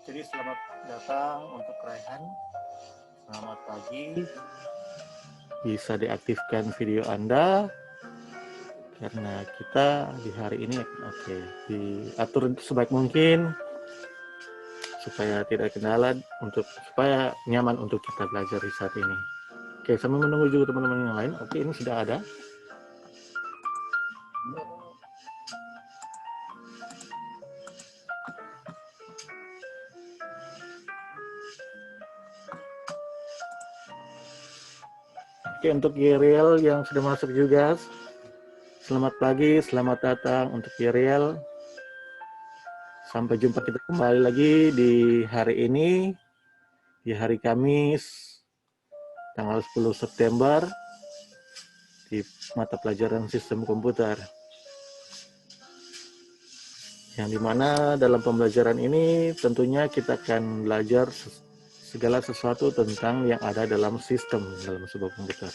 Jadi selamat datang untuk Raihan. Selamat pagi. Bisa diaktifkan video Anda karena kita di hari ini diatur sebaik mungkin supaya tidak kendala, supaya nyaman untuk kita belajar di saat ini. Oke, sambil menunggu juga teman-teman yang lain. Oke, ini sudah ada. Oke, untuk Yeriel yang sudah masuk juga, selamat pagi, selamat datang untuk Yeriel. Sampai jumpa kita kembali lagi di hari ini, di hari Kamis, tanggal 10 September, di mata pelajaran sistem komputer. Yang dimana dalam pembelajaran ini tentunya kita akan belajar segala sesuatu tentang yang ada dalam sistem dalam sebuah komputer.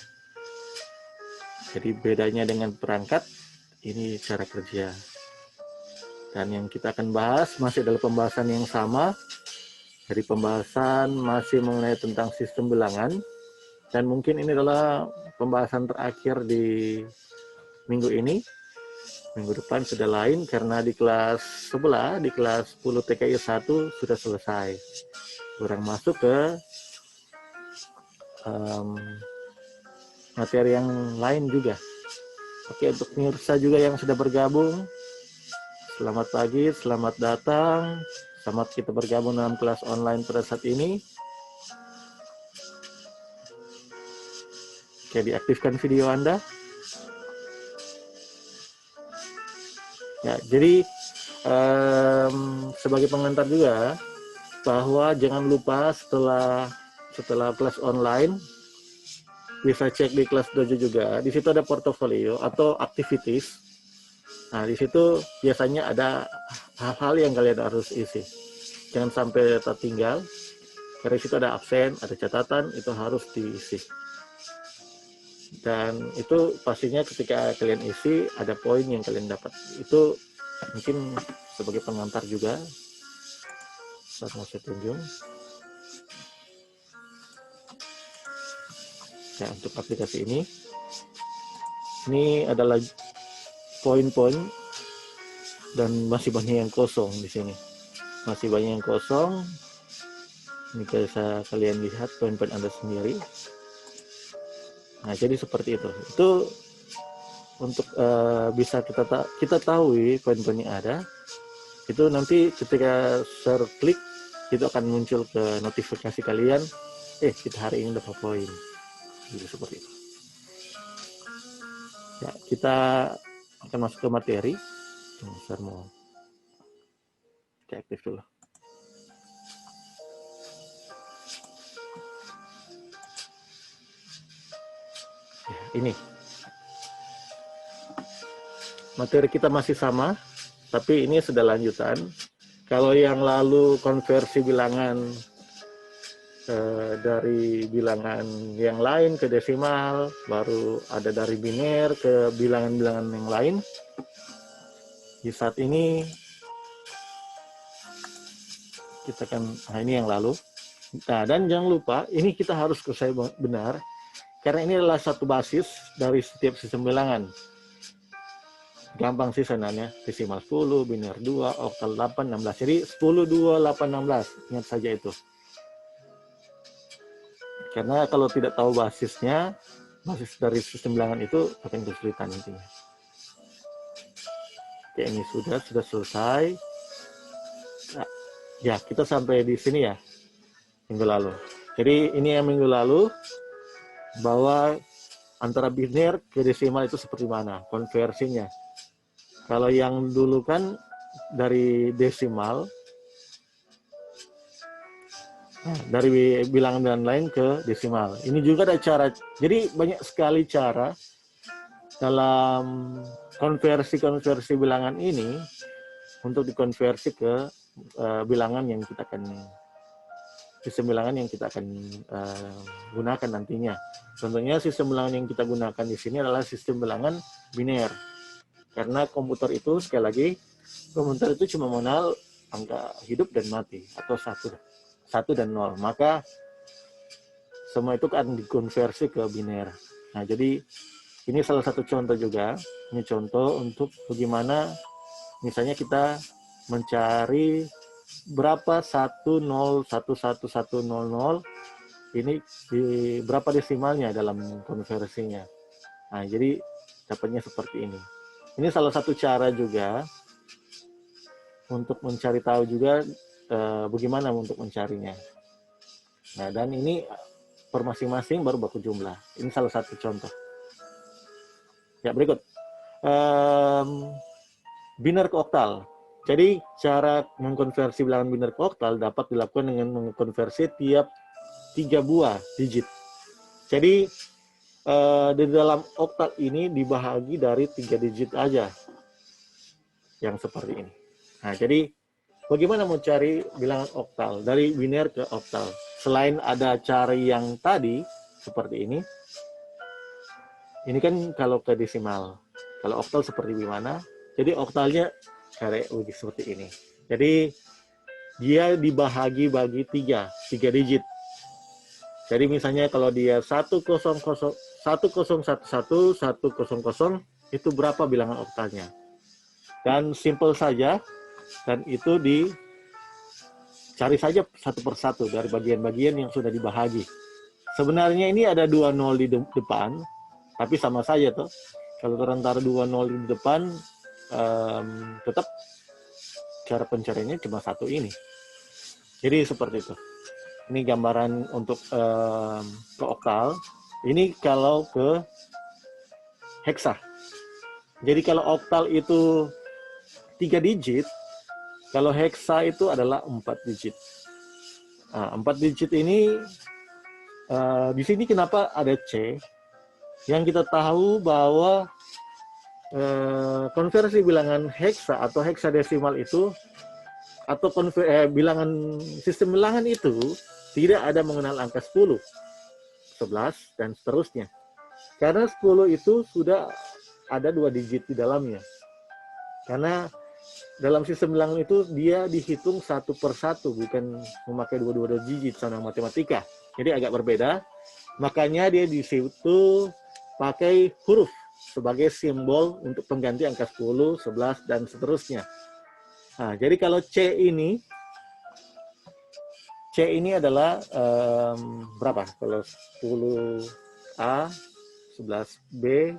Jadi bedanya dengan perangkat, ini cara kerja. Dan yang kita akan bahas masih dalam pembahasan yang sama. Jadi pembahasan masih mengenai tentang sistem bilangan. Dan mungkin ini adalah pembahasan terakhir di minggu ini. Minggu depan sudah lain karena di kelas sebelah, di kelas 10 TKI 1 sudah selesai. Kurang masuk ke materi yang lain juga. Oke, untuk pemirsa juga yang sudah bergabung, selamat pagi, selamat datang. Selamat kita bergabung dalam kelas online pada saat ini. Oke, diaktifkan video Anda. Ya, jadi sebagai pengantar juga bahwa jangan lupa setelah kelas online bisa cek di kelas dojo juga. Di situ ada portofolio atau activities. Nah, di situ biasanya ada hal-hal yang kalian harus isi. Jangan sampai tertinggal. Karena di situ ada absen, ada catatan, itu harus diisi. Dan itu pastinya ketika kalian isi ada poin yang kalian dapat. Itu mungkin sebagai pengantar juga saat mau saya tunjuk. Ya, untuk aplikasi ini adalah poin-poin dan masih banyak yang kosong di sini. Masih banyak yang kosong. Ini bisa kalian lihat poin-poin Anda sendiri. Nah, jadi seperti itu. Itu untuk bisa kita tahu poin-poin yang ada. Itu nanti ketika share klik itu akan muncul ke notifikasi kalian. Kita hari ini dapat poin. Jadi seperti itu. Ya, kita akan masuk ke materi. Saya mau aktif dulu. Ini materi kita masih sama, tapi ini sudah lanjutan. Kalau yang lalu konversi bilangan dari bilangan yang lain ke desimal, baru ada dari biner ke bilangan-bilangan yang lain. Di saat ini kita ini yang lalu. Nah, dan jangan lupa ini kita harus selesai benar. Karena ini adalah satu basis dari setiap sistem bilangan. Gampang sih sebenarnya. Desimal 10, biner 2, oktal 8, 16. Jadi 10, 2, 8, 16. Ingat saja itu. Karena kalau tidak tahu basisnya, basis dari sistem bilangan itu akan kesulitan nantinya. Oke, ini sudah selesai. Nah, ya, kita sampai di sini ya. Minggu lalu. Jadi ini yang minggu lalu. Bahwa antara biner ke desimal itu seperti mana konversinya. Kalau yang dulu kan dari desimal, dari bilangan lain ke desimal. Ini juga ada cara, jadi banyak sekali cara dalam konversi bilangan ini untuk dikonversi ke bilangan yang kita akan sistem bilangan yang kita akan gunakan nantinya. Contohnya sistem bilangan yang kita gunakan di sini adalah sistem bilangan biner. Karena komputer itu, sekali lagi, komputer itu cuma mengenal angka hidup dan mati, atau satu dan nol. Maka semua itu akan dikonversi ke biner. Nah, jadi ini salah satu contoh juga. Ini contoh untuk bagaimana misalnya kita mencari berapa 10111100, ini di berapa desimalnya dalam konversinya. Nah, jadi dapatnya seperti ini. Ini salah satu cara juga untuk mencari tahu juga bagaimana untuk mencarinya. Nah, dan ini per masing-masing baru baku jumlah. Ini salah satu contoh. Ya, berikut. Biner ke oktal. Jadi, cara mengkonversi bilangan biner ke oktal dapat dilakukan dengan mengkonversi tiap 3 buah digit. Jadi, di dalam oktal ini dibahagi dari 3 digit aja. Yang seperti ini. Nah, jadi bagaimana mencari bilangan oktal dari biner ke oktal? Selain ada cara yang tadi seperti ini kan kalau ke desimal. Kalau oktal seperti gimana? Jadi oktalnya kayak seperti ini. Jadi dia dibahagi bagi 3 digit. Jadi misalnya kalau dia 100 itu berapa bilangan oktalnya? Dan simple saja, dan itu dicari saja satu persatu dari bagian-bagian yang sudah dibahagi. Sebenarnya ini ada 2 nol di depan, tapi sama saja tuh. Kalau terantara 2 nol di depan, tetap cara pencariannya cuma satu ini. Jadi seperti itu. Ini gambaran untuk ke oktal. Ini kalau ke heksa. Jadi kalau oktal itu 3 digit, kalau heksa itu adalah 4 digit. Nah, 4 digit ini, di sini kenapa ada C? Yang kita tahu bahwa konversi bilangan heksa atau heksadesimal itu, atau bilangan sistem bilangan itu tidak ada mengenal angka 10, 11, dan seterusnya. Karena 10 itu sudah ada 2 digit di dalamnya. Karena dalam sistem bilangan itu dia dihitung satu per satu, bukan memakai dua digit sama matematika. Jadi agak berbeda. Makanya dia di situ pakai huruf sebagai simbol untuk pengganti angka 10, 11, dan seterusnya. Nah, jadi kalau C ini adalah berapa? Kalau 10A, 11B,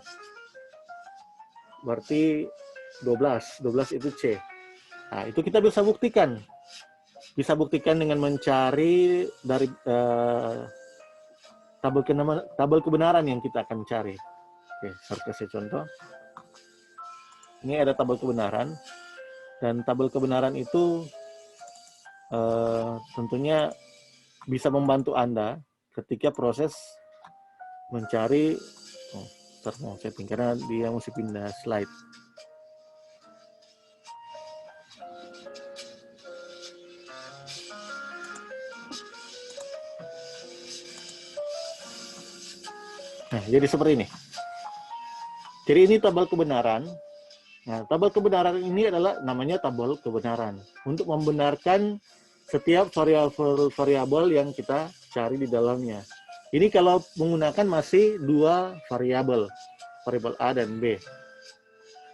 berarti 12 itu C. Nah, itu kita bisa buktikan. Bisa buktikan dengan mencari dari tabel kebenaran yang kita akan cari. Oke, saya kasih contoh. Ini ada tabel kebenaran. Dan tabel kebenaran itu tentunya bisa membantu Anda ketika proses mencari. Ntar mau setting karena dia mesti pindah slide. Nah, jadi seperti ini. Jadi ini tabel kebenaran. Nah, tabel kebenaran ini adalah namanya tabel kebenaran untuk membenarkan setiap variabel yang kita cari di dalamnya. Ini kalau menggunakan masih 2 variabel A dan B.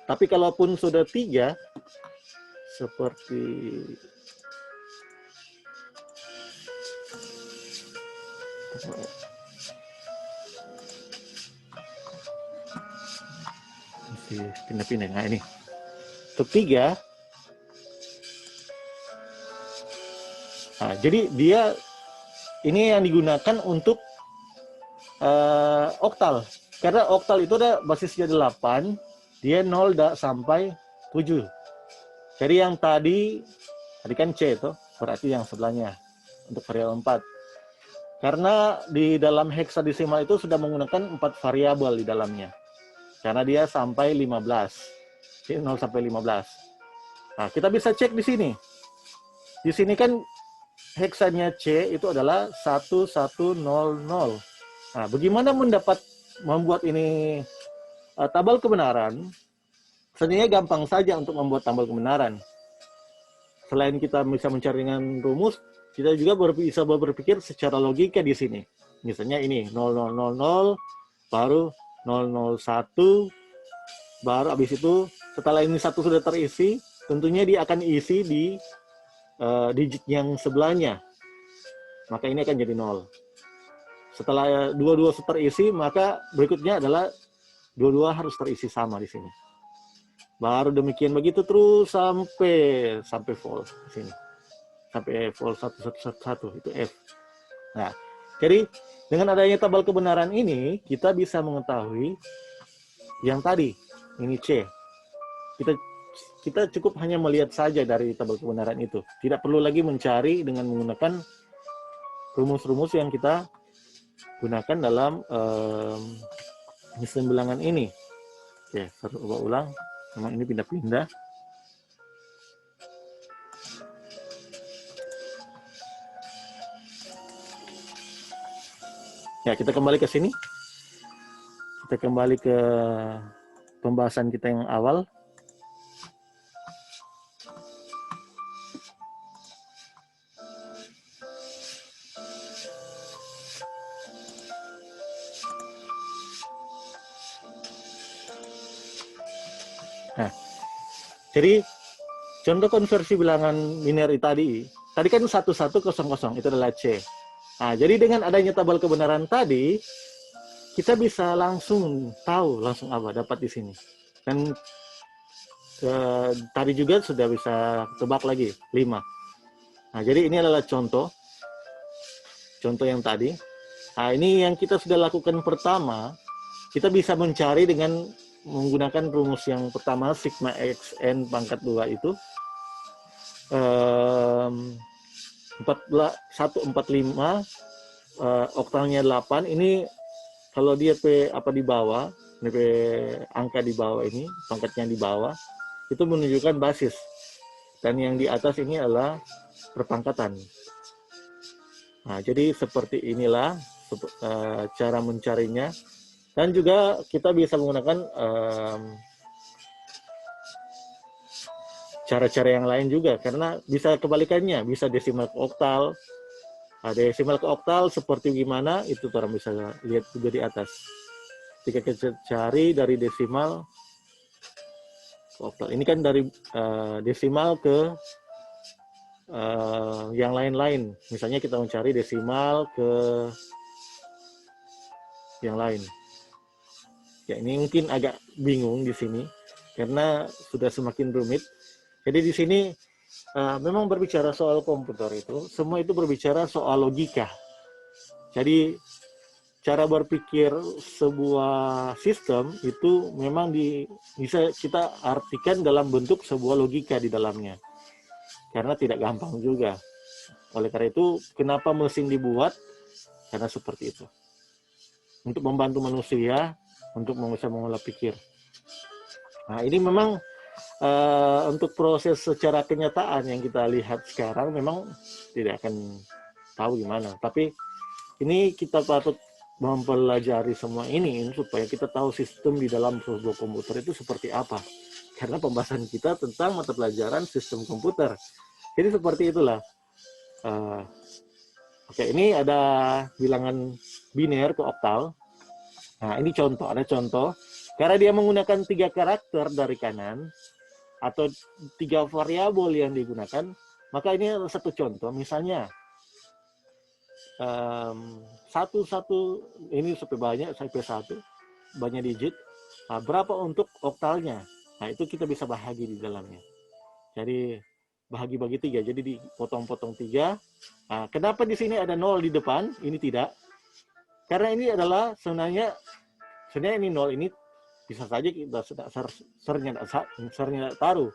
Tapi kalaupun sudah 3, seperti pindah-pindah. Nah, ini untuk 3. Nah, jadi dia ini yang digunakan untuk oktal. Karena oktal itu ada basisnya 8, dia 0 sampai 7. Jadi yang tadi kan C itu, berarti yang sebelahnya untuk variabel 4. Karena di dalam heksadesimal itu sudah menggunakan 4 variabel di dalamnya. Karena dia sampai 15. Jadi 0 sampai 15. Nah, kita bisa cek di sini. Di sini kan heksanya C itu adalah 1100. Nah, bagaimana membuat ini tabel kebenaran? Sebenarnya gampang saja untuk membuat tabel kebenaran. selain kita bisa mencari dengan rumus, kita juga bisa berpikir secara logika di sini. Misalnya ini 0000 baru 001, baru habis itu setelah ini satu sudah terisi, tentunya dia akan isi di digit yang sebelahnya. Maka ini akan jadi 0. Setelah dua-dua terisi, maka berikutnya adalah dua-dua harus terisi sama di sini. Baru demikian begitu terus sampai full di sini. Sampai full 1111 itu F. Nah, jadi dengan adanya tabel kebenaran ini, kita bisa mengetahui yang tadi, ini C. Kita cukup hanya melihat saja dari tabel kebenaran itu. Tidak perlu lagi mencari dengan menggunakan rumus-rumus yang kita gunakan dalam sistem bilangan ini. Oke, coba ulang. Memang ini pindah-pindah. Ya, kita kembali ke sini. Kita kembali ke pembahasan kita yang awal. Nah, jadi contoh konversi bilangan binary tadi kan 1100 itu adalah C. Nah, jadi dengan adanya tabel kebenaran tadi, kita bisa langsung tahu langsung apa dapat di sini. Dan tadi juga sudah bisa tebak lagi 5. Nah, jadi ini adalah contoh yang tadi. Nah, ini yang kita sudah lakukan pertama, kita bisa mencari dengan menggunakan rumus yang pertama, sigma xn pangkat 2 itu 145 oktalnya 8. Ini kalau dia di bawah, angka di bawah ini, pangkatnya di bawah, itu menunjukkan basis. Dan yang di atas ini adalah perpangkatan. Nah, jadi seperti inilah cara mencarinya. Dan juga kita bisa menggunakan cara-cara yang lain juga, karena bisa kebalikannya, bisa desimal ke oktal. Desimal ke oktal seperti gimana, itu orang bisa lihat juga di atas. Jika kita cari dari desimal ke oktal, ini kan dari desimal ke yang lain-lain. Misalnya kita mencari desimal ke yang lain. Ya, ini mungkin agak bingung di sini karena sudah semakin rumit. Jadi di sini memang berbicara soal komputer itu, semua itu berbicara soal logika. Jadi cara berpikir sebuah sistem itu memang bisa kita artikan dalam bentuk sebuah logika di dalamnya. Karena tidak gampang juga. Oleh karena itu, kenapa mesin dibuat? Karena seperti itu. Untuk membantu manusia untuk bisa mengolah pikir. Nah, ini memang untuk proses secara kenyataan yang kita lihat sekarang memang tidak akan tahu gimana. Tapi ini kita patut mempelajari semua ini supaya kita tahu sistem di dalam sebuah komputer itu seperti apa. Karena pembahasan kita tentang mata pelajaran sistem komputer. Jadi seperti itulah. Oke, ini ada bilangan biner ke oktal. Nah, ini ada contoh. Karena dia menggunakan 3 karakter dari kanan, atau 3 variabel yang digunakan, maka ini adalah satu contoh. Misalnya, ini sampai banyak digit. Nah, berapa untuk oktalnya? Nah, itu kita bisa bahagi di dalamnya. Jadi, bagi 3. Jadi, dipotong-potong 3. Nah, kenapa di sini ada 0 di depan? Ini tidak. Karena ini adalah sebenarnya ini 0 ini bisa saja kita sernya taruh.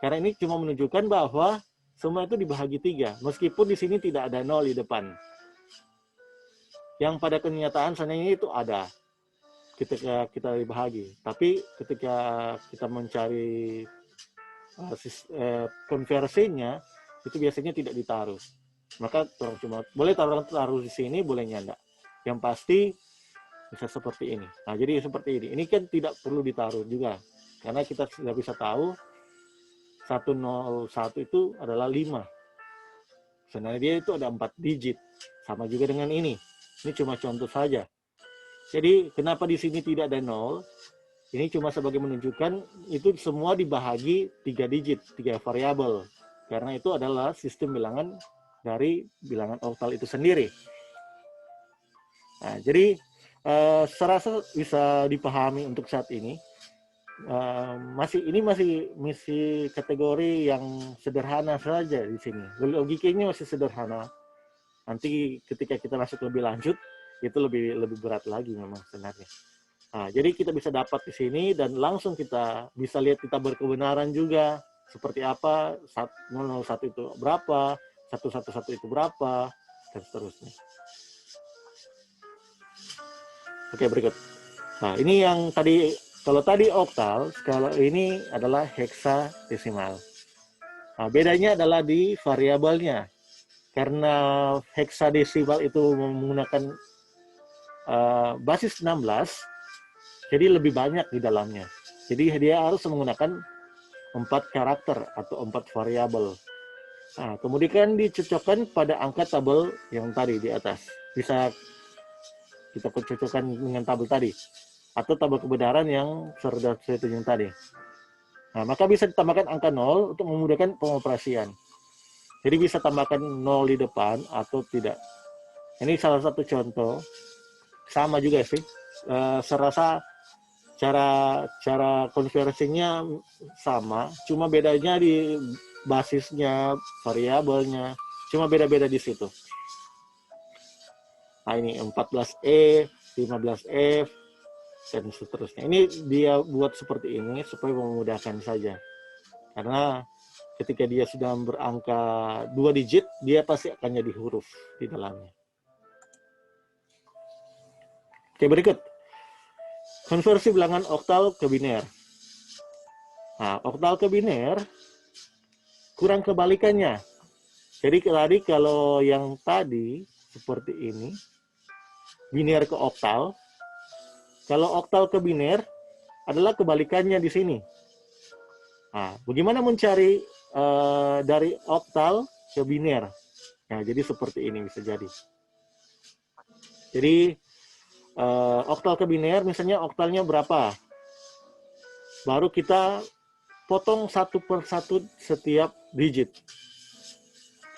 Karena ini cuma menunjukkan bahwa semua itu dibahagi 3. Meskipun di sini tidak ada 0 di depan. Yang pada kenyataan sebenarnya itu ada ketika kita dibahagi. Tapi ketika kita mencari konversinya, itu biasanya tidak ditaruh. Maka cuma boleh taruh di sini, bolehnya enggak. Yang pasti bisa seperti ini. Nah, jadi seperti ini. Ini kan tidak perlu ditaruh juga. Karena kita sudah bisa tahu 101 itu adalah 5. Sebenarnya dia itu ada 4 digit. Sama juga dengan ini. Ini cuma contoh saja. Jadi kenapa di sini tidak ada 0? Ini cuma sebagai menunjukkan itu semua dibahagi 3 digit, 3 variabel. Karena itu adalah sistem bilangan dari bilangan oktal itu sendiri. Nah, jadi saya rasa bisa dipahami untuk saat ini. Ini masih kategori yang sederhana saja di sini. Logikanya masih sederhana. Nanti ketika kita masuk lebih lanjut, itu lebih berat lagi memang sebenarnya. Nah, jadi kita bisa dapat di sini dan langsung kita bisa lihat kita berkebenaran juga seperti apa 001 itu berapa, 111 itu berapa, dan seterusnya. Oke, berikut. Nah, ini yang tadi, kalau tadi oktal, kalau ini adalah heksadesimal. Nah, bedanya adalah di variabelnya. Karena heksadesimal itu menggunakan basis 16, jadi lebih banyak di dalamnya. Jadi dia harus menggunakan 4 karakter atau 4 variabel. Nah, kemudian dicocokkan pada angka tabel yang tadi di atas. Bisa kita cocokkan dengan tabel tadi. Atau tabel kebenaran yang sudah saya tunjukkan tadi. Nah, maka bisa ditambahkan angka 0 untuk memudahkan pengoperasian. Jadi bisa tambahkan 0 di depan atau tidak. Ini salah satu contoh. Sama juga sih. Saya rasa cara konversinya sama, cuma bedanya di basisnya, variabelnya, cuma beda-beda di situ. Nah, ini 14E, 15F, dan seterusnya. Ini dia buat seperti ini supaya memudahkan saja. Karena ketika dia sudah berangka 2 digit, dia pasti akan jadi huruf di dalamnya. Oke, berikut. Konversi bilangan oktal ke biner. Nah, oktal ke biner kurang kebalikannya. Jadi tadi kalau yang tadi seperti ini, biner ke oktal. Kalau oktal ke biner adalah kebalikannya di sini. Nah, bagaimana mencari dari oktal ke biner? Nah, jadi seperti ini bisa jadi. Jadi oktal ke biner, misalnya oktalnya berapa? Baru kita potong satu per satu setiap digit.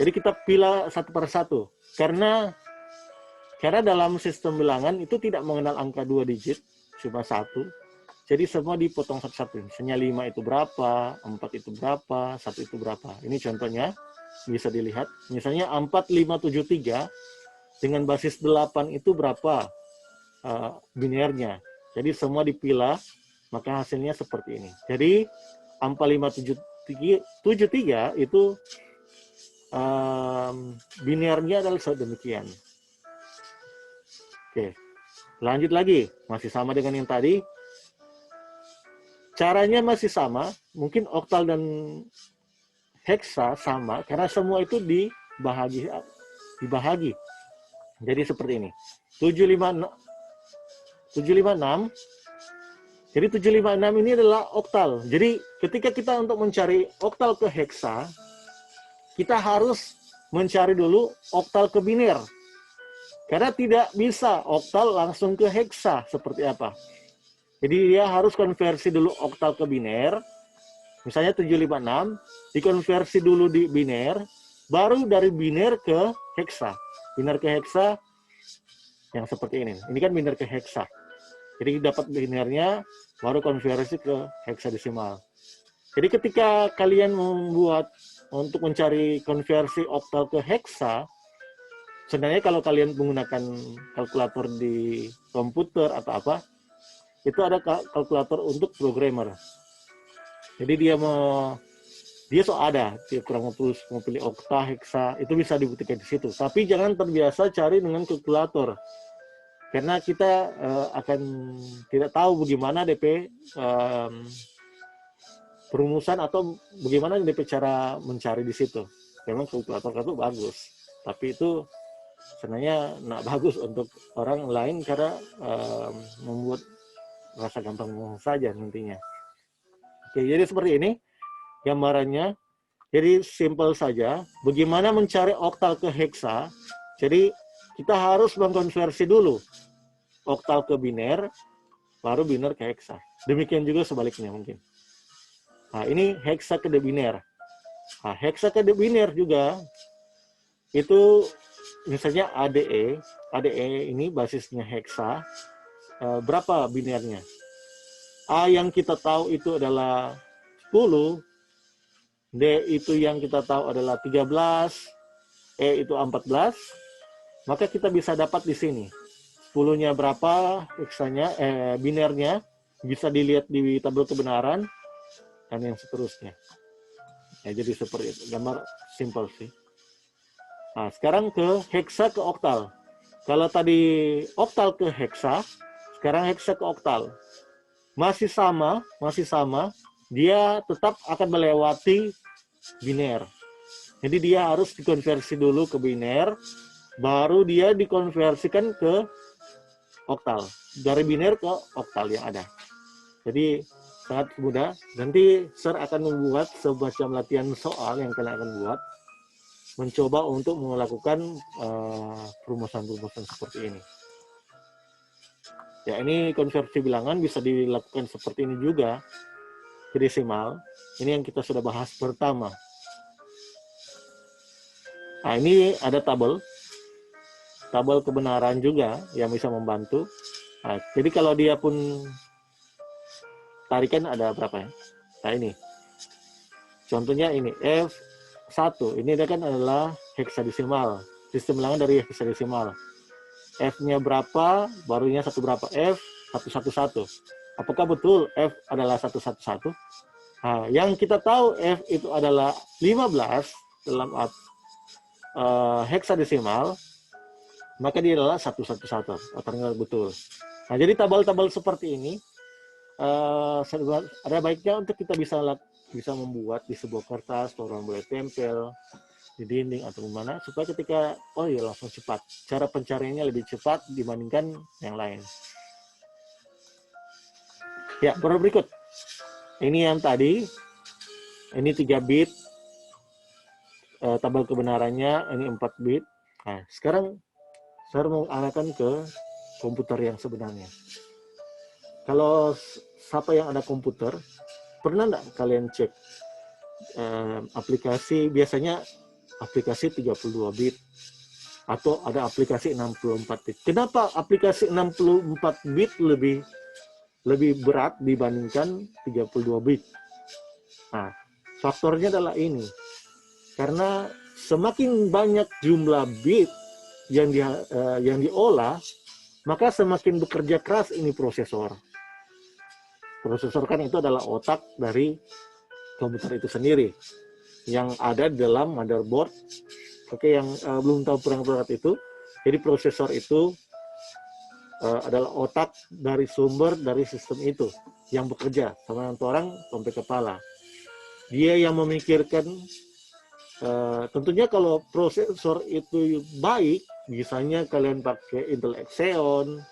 Jadi kita pilih satu per satu. Karena dalam sistem bilangan itu tidak mengenal angka 2 digit, cuma 1. Jadi semua dipotong satu-satu. Misalnya 5 itu berapa, 4 itu berapa, 1 itu berapa. Ini contohnya, bisa dilihat. Misalnya 4573 dengan basis 8 itu berapa binernya. Jadi semua dipilah, maka hasilnya seperti ini. Jadi 4573 itu binernya adalah sedemikian. Oke, lanjut lagi. Masih sama dengan yang tadi. Caranya masih sama. Mungkin oktal dan heksa sama, karena semua itu dibahagi. Jadi seperti ini. 756. Jadi 756 ini adalah oktal. Jadi ketika kita untuk mencari oktal ke heksa, kita harus mencari dulu oktal ke biner. Karena tidak bisa oktal langsung ke heksa seperti apa. Jadi dia harus konversi dulu oktal ke biner. Misalnya 756, dikonversi dulu di biner, baru dari biner ke heksa. Biner ke heksa yang seperti ini. Ini kan biner ke heksa. Jadi dapat binernya, baru konversi ke heksadesimal. Jadi ketika kalian membuat untuk mencari konversi oktal ke heksa, sebenarnya kalau kalian menggunakan kalkulator di komputer atau apa, itu ada kalkulator untuk programmer. Jadi dia kurang mau pilih okta, heksa, itu bisa dibuktikan di situ. Tapi jangan terbiasa cari dengan kalkulator. Karena kita akan tidak tahu bagaimana DP perumusan atau bagaimana DP cara mencari di situ. Memang kalkulator itu bagus, tapi itu sebenarnya tidak bagus untuk orang lain karena membuat rasa gampang saja nantinya. Oke, jadi seperti ini. gambarannya. Jadi simple saja. Bagaimana mencari oktal ke heksa? Jadi kita harus mengkonversi dulu oktal ke biner, baru biner ke heksa. Demikian juga sebaliknya mungkin. Nah, ini heksa ke debiner. Nah, heksa ke debiner juga itu misalnya ADE ini basisnya heksa. Berapa binernya? A yang kita tahu itu adalah 10, D itu yang kita tahu adalah 13, E itu 14, maka kita bisa dapat di sini. 10-nya berapa, heksanya, binernya, bisa dilihat di tabel kebenaran, dan yang seterusnya. Ya, jadi seperti itu. Gambar simple sih. Nah, sekarang ke heksa ke oktal. Kalau tadi oktal ke heksa, sekarang heksa ke oktal. Masih sama, dia tetap akan melewati biner. Jadi dia harus dikonversi dulu ke biner, baru dia dikonversikan ke oktal. Dari biner ke oktal yang ada. Jadi sangat mudah. Nanti Sir akan membuat semacam latihan soal yang kalian akan buat, mencoba untuk melakukan perumusan-perumusan seperti ini. Ya, ini konversi bilangan bisa dilakukan seperti ini juga ke desimal. Ini yang kita sudah bahas pertama. Nah, ini ada tabel kebenaran juga yang bisa membantu. Nah, jadi kalau dia pun tarikan ada berapa ya? Nah, ini. Contohnya ini F1. Ini kan adalah heksadesimal. Sistem bilangan dari heksadesimal. F-nya berapa, barunya satu berapa? F 111. Apakah betul F adalah 111? Nah, yang kita tahu F itu adalah 15 dalam heksadesimal, maka dia adalah 111. Ternyata betul. Nah, jadi tabel-tabel seperti ini ada baiknya untuk kita bisa membuat di sebuah kertas, orang boleh tempel di dinding atau mana, supaya ketika langsung cepat. Cara pencariannya lebih cepat dibandingkan yang lain. Ya, berikut. Ini yang tadi, ini 3 bit, tabel kebenarannya ini 4 bit. Nah, sekarang saya mau arahkan ke komputer yang sebenarnya. Kalau siapa yang ada komputer, pernah nggak kalian cek aplikasi, biasanya aplikasi 32 bit atau ada aplikasi 64 bit. Kenapa aplikasi 64 bit lebih berat dibandingkan 32 bit? Nah, faktornya adalah ini. Karena semakin banyak jumlah bit yang diolah, maka semakin bekerja keras ini prosesor. Prosesor kan itu adalah otak dari komputer itu sendiri yang ada dalam motherboard. Oke, yang belum tahu perangkat itu, jadi prosesor itu adalah otak dari sumber dari sistem itu yang bekerja sama orang sampai kepala. Dia yang memikirkan, tentunya kalau prosesor itu baik, misalnya kalian pakai Intel Xeon.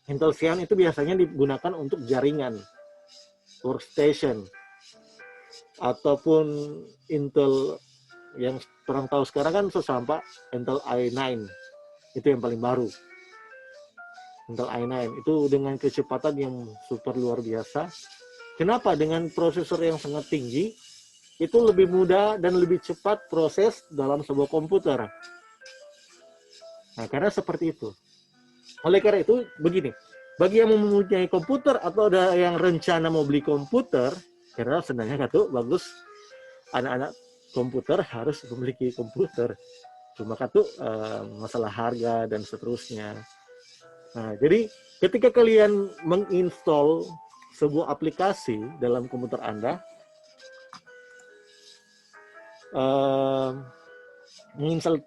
Intel Xeon itu biasanya digunakan untuk jaringan, workstation, ataupun Intel yang orang tahu sekarang kan sesampa Intel i9, itu yang paling baru. Intel i9 itu dengan kecepatan yang super luar biasa. Kenapa? Dengan prosesor yang sangat tinggi, itu lebih mudah dan lebih cepat proses dalam sebuah komputer. Nah, karena seperti itu. Oleh karena itu, begini, bagi yang mempunyai komputer atau ada yang rencana mau beli komputer, karena sebenarnya itu bagus, anak-anak komputer harus memiliki komputer. Cuma kan masalah harga dan seterusnya. Nah, jadi ketika kalian menginstall sebuah aplikasi dalam komputer Anda, menginstal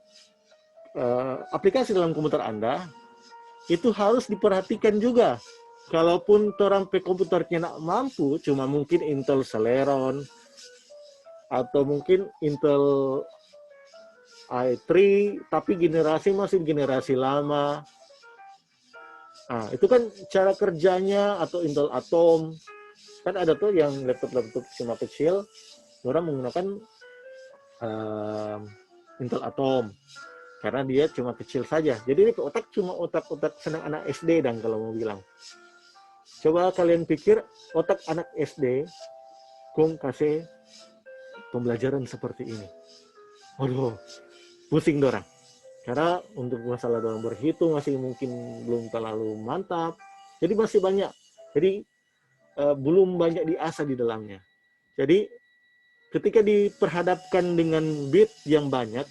aplikasi dalam komputer Anda, itu harus diperhatikan juga. Kalaupun orang komputernya tidak mampu, cuma mungkin Intel Celeron, atau mungkin Intel i3, tapi generasi masih generasi lama. Nah, itu kan cara kerjanya, atau Intel Atom. Kan ada tuh yang laptop cuma kecil, orang menggunakan Intel Atom karena dia cuma kecil saja. Jadi ini otak cuma otak-otak senang anak SD dan kalau mau bilang. Coba kalian pikir otak anak SD, Kong kasih pembelajaran seperti ini. Waduh, pusing dorang. Karena untuk masalah dorang berhitung masih mungkin belum terlalu mantap. Jadi masih banyak. Jadi belum banyak diasah di dalamnya. Jadi ketika diperhadapkan dengan bit yang banyak,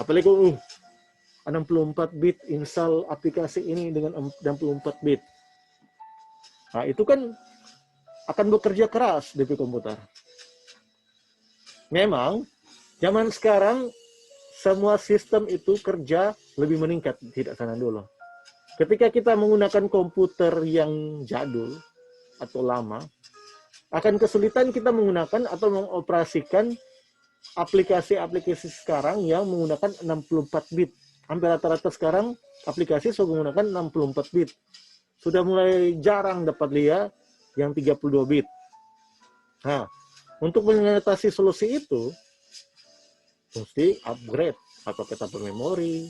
apalagi 64 bit install aplikasi ini dengan 64 bit. Nah, itu kan akan bekerja keras DP komputer. Memang zaman sekarang semua sistem itu kerja lebih meningkat, tidak sana dulu. Ketika kita menggunakan komputer yang jadul atau lama, akan kesulitan kita menggunakan atau mengoperasikan aplikasi-aplikasi sekarang yang menggunakan 64 bit. Hampir rata-rata sekarang aplikasi sudah menggunakan 64 bit. Sudah mulai jarang dapat lihat yang 32 bit. Nah, untuk mengatasi solusi itu, mesti upgrade atau kita bermemori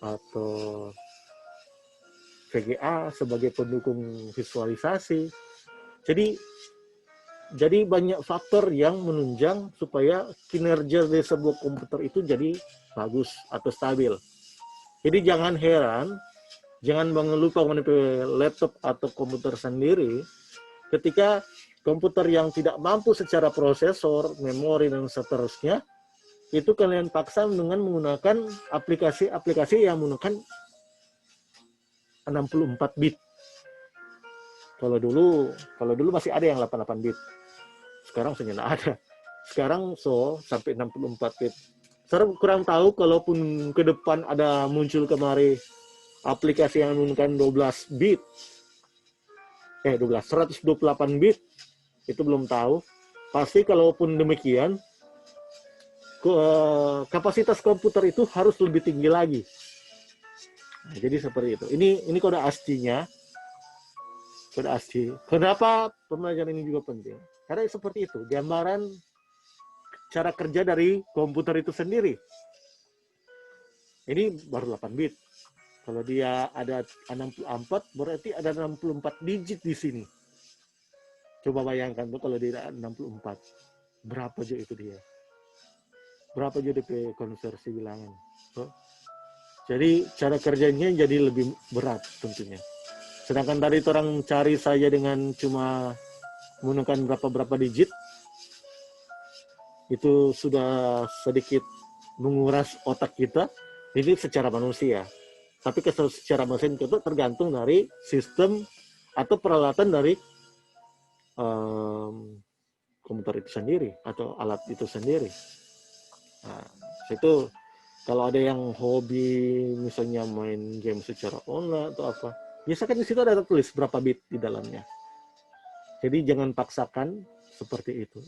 atau VGA sebagai pendukung visualisasi. Jadi banyak faktor yang menunjang supaya kinerja dari sebuah komputer itu jadi bagus atau stabil. Jadi jangan heran, jangan lupa mengenai laptop atau komputer sendiri ketika komputer yang tidak mampu secara prosesor, memori, dan seterusnya, itu kalian paksa dengan menggunakan aplikasi-aplikasi yang menggunakan 64 bit. Kalau dulu masih ada yang 88 bit. Sekarang sudah tidak ada. Sekarang sampai 64 bit. Saya kurang tahu kalaupun ke depan ada muncul kemari aplikasi yang menggunakan 12 bit. 128 bit. Itu belum tahu. Pasti kalaupun demikian, kapasitas komputer itu harus lebih tinggi lagi. Nah, jadi seperti itu. Ini kode ASCII-nya. Kode ASCII. Kenapa pembelajaran ini juga penting? Karena seperti itu, gambaran cara kerja dari komputer itu sendiri. Ini baru 8 bit. Kalau dia ada 64, berarti ada 64 digit di sini. Coba bayangkan tuh kalau dia ada 64. Berapa aja itu dia? Berapa aja DP konversi bilangan? Jadi cara kerjanya jadi lebih berat tentunya. Sedangkan tadi orang cari saja dengan cuma menggunakan berapa digit, itu sudah sedikit menguras otak kita. Ini secara manusia. Tapi secara mesin itu tergantung dari sistem atau peralatan dari komputer itu sendiri atau alat itu sendiri. Nah, itu kalau ada yang hobi misalnya main game secara online atau apa, biasanya di situ ada tulis berapa bit di dalamnya. Jadi jangan paksakan seperti itu.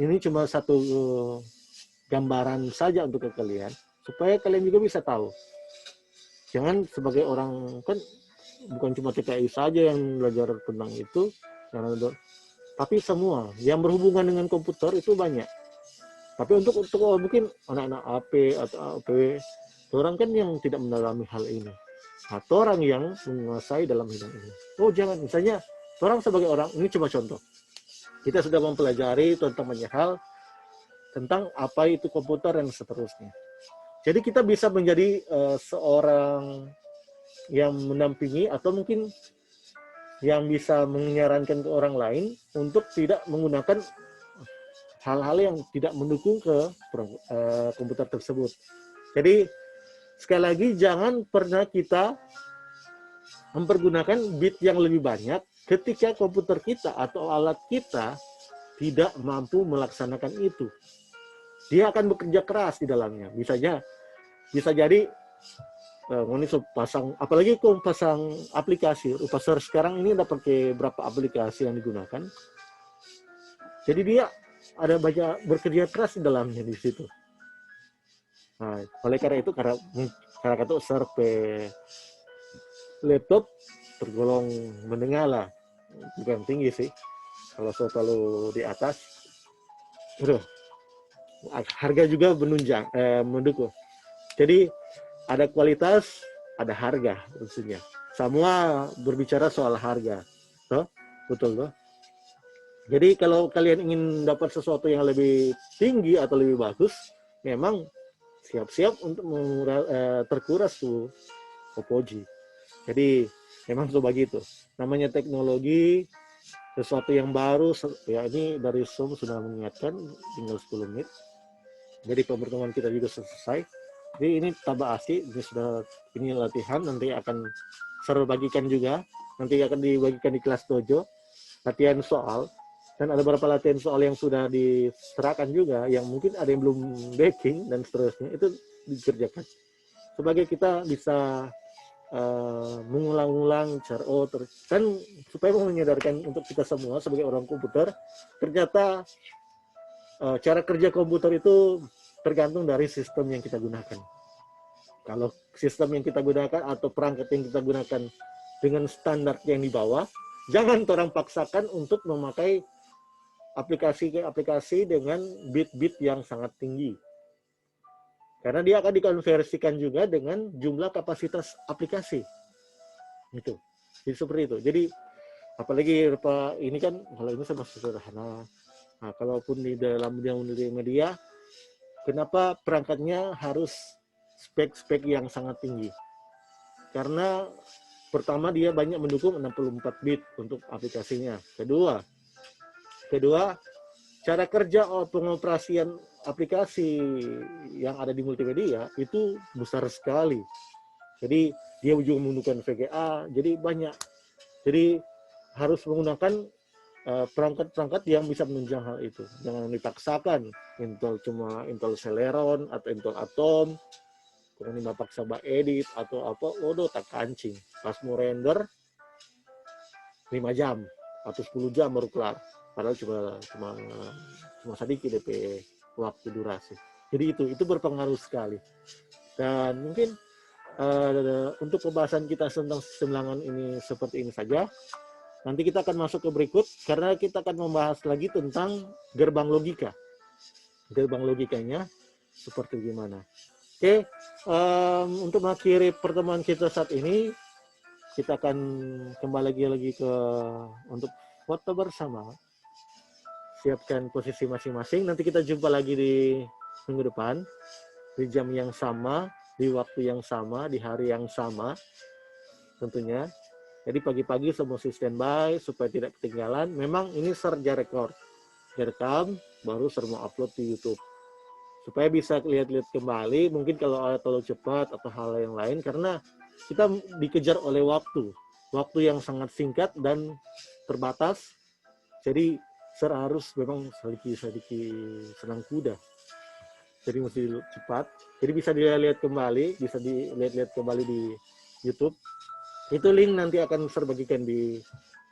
Ini cuma satu gambaran saja untuk kalian supaya kalian juga bisa tahu. Jangan sebagai orang, kan bukan cuma TKI saja yang belajar tentang itu, tapi semua yang berhubungan dengan komputer itu banyak. Tapi untuk mungkin anak-anak AP atau APW, orang kan yang tidak mendalami hal ini, atau orang yang menguasai dalam bidang ini. Jangan, misalnya orang sebagai orang, ini cuma contoh. Kita sudah mempelajari tentang banyak hal, tentang apa itu komputer dan seterusnya. Jadi kita bisa menjadi seorang yang mendampingi atau mungkin yang bisa menyarankan ke orang lain untuk tidak menggunakan hal-hal yang tidak mendukung ke komputer tersebut. Jadi sekali lagi jangan pernah kita mempergunakan bit yang lebih banyak ketika komputer kita atau alat kita tidak mampu melaksanakan itu. Dia akan bekerja keras di dalamnya. Bisa jadi pasang, apalagi kalau pasang aplikasi. Pasar sekarang ini ada pakai berapa aplikasi yang digunakan. Jadi dia ada banyak bekerja keras di dalamnya di situ. Nah, oleh karena itu karena kata laptop tergolong menengah lah, bukan tinggi sih. Kalau selalu di atas. Aduh, harga juga menunjang, mendukung. Jadi ada kualitas, ada harga tentunya. Semua berbicara soal harga, toh, betul toh. Jadi kalau kalian ingin dapat sesuatu yang lebih tinggi atau lebih bagus, memang siap-siap untuk terkuras tuh Opoji. Jadi memang sudah begitu. Namanya teknologi, sesuatu yang baru, ya ini dari Zoom sudah mengingatkan, tinggal 10 menit. Jadi pertemuan kita juga selesai. Jadi ini tabak asli, ini latihan, nanti akan saya bagikan juga, nanti akan dibagikan di kelas dojo, latihan soal, dan ada beberapa latihan soal yang sudah diserahkan juga, yang mungkin ada yang belum backing dan seterusnya, itu dikerjakan. Sebagai kita bisa mengulang-ulang cara kan supaya menyadarkan untuk kita semua sebagai orang komputer, ternyata cara kerja komputer itu tergantung dari sistem yang kita gunakan. Kalau sistem yang kita gunakan atau perangkat yang kita gunakan dengan standar yang di bawah, jangan orang paksakan untuk memakai aplikasi dengan bit-bit yang sangat tinggi. Karena dia akan dikonversikan juga dengan jumlah kapasitas aplikasi. Gitu. Jadi seperti itu. Jadi apalagi ini kan kalau ini sama sederhana. Nah, kalaupun di dalam media, kenapa perangkatnya harus spek-spek yang sangat tinggi? Karena pertama dia banyak mendukung 64 bit untuk aplikasinya. Kedua, cara kerja pengoperasian aplikasi yang ada di multimedia itu besar sekali. Jadi dia juga menggunakan VGA, jadi banyak. Jadi harus menggunakan perangkat-perangkat yang bisa menunjang hal itu. Jangan dipaksakan Intel cuma Intel Celeron atau Intel Atom, kemudian paksa edit atau apa, waduh tak kancing. Pas mau render 5 jam atau 10 jam baru kelar. Padahal cuma sedikit DP waktu durasi. Jadi itu berpengaruh sekali. Dan mungkin untuk pembahasan kita tentang sistem bilangan ini seperti ini saja. Nanti kita akan masuk ke berikut karena kita akan membahas lagi tentang gerbang logika. Gerbang logikanya seperti gimana. Oke, untuk mengakhiri pertemuan kita saat ini, kita akan kembali lagi ke untuk foto bersama. Siapkan posisi masing-masing. Nanti kita jumpa lagi di minggu depan, di jam yang sama, di waktu yang sama, di hari yang sama, tentunya. Jadi pagi-pagi semua standby supaya tidak ketinggalan. Memang ini serja record, direkam, baru semua upload di YouTube. Supaya bisa lihat-lihat kembali, mungkin kalau ada terlalu cepat atau hal yang lain, karena kita dikejar oleh waktu yang sangat singkat dan terbatas. Jadi harus memang sedikit senang kuda. Jadi mesti cepat. Jadi bisa dilihat kembali, di YouTube. Itu link nanti akan saya bagikan di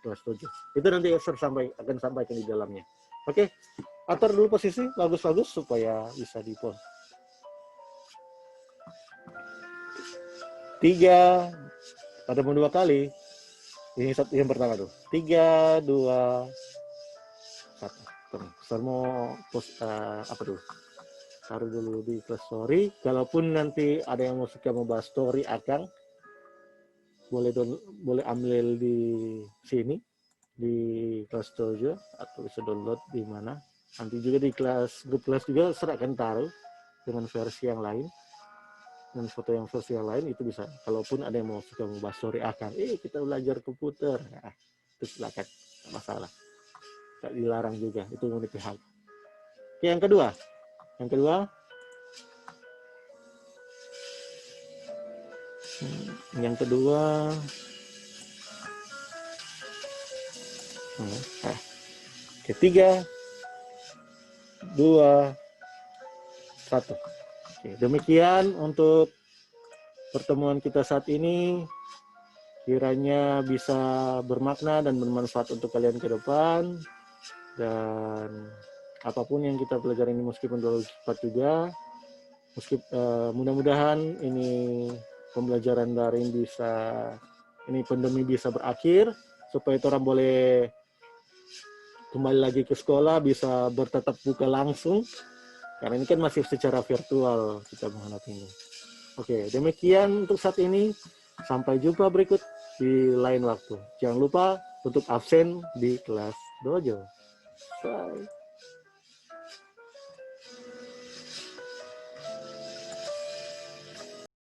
kelas 7. Itu nanti saya akan sampaikan di dalamnya. Oke, atur dulu posisi bagus-bagus supaya bisa di-post. 3, ada mau 2 kali. Ini yang pertama tuh. 3, 2, 1. Saya mau post apa tuh? Taruh dulu di kelas story. Kalaupun nanti ada yang mau bahas story Akang, boleh ambil di sini di kelas dojo atau bisa download di mana. Nanti juga di grup kelas juga saya akan taruh dengan versi yang lain, dengan foto yang versi yang lain itu bisa. Kalaupun ada yang mau bahas story Akang, kita belajar komputer, nah, itu silakan, tidak masalah, tidak dilarang juga, itu unik hal. Oke, yang kedua ketiga, 2, 1. Oke, demikian untuk pertemuan kita saat ini. Kiranya bisa bermakna dan bermanfaat untuk kalian ke depan. Dan apapun yang kita pelajari ini meskipun terlalu cepat juga, mudah-mudahan ini pembelajaran daring ini pandemi bisa berakhir supaya orang boleh kembali lagi ke sekolah, bisa bertatap muka langsung, karena ini kan masih secara virtual kita menghadapinya. Oke, demikian untuk saat ini. Sampai jumpa berikut di lain waktu. Jangan lupa untuk absen di kelas dojo. Bye.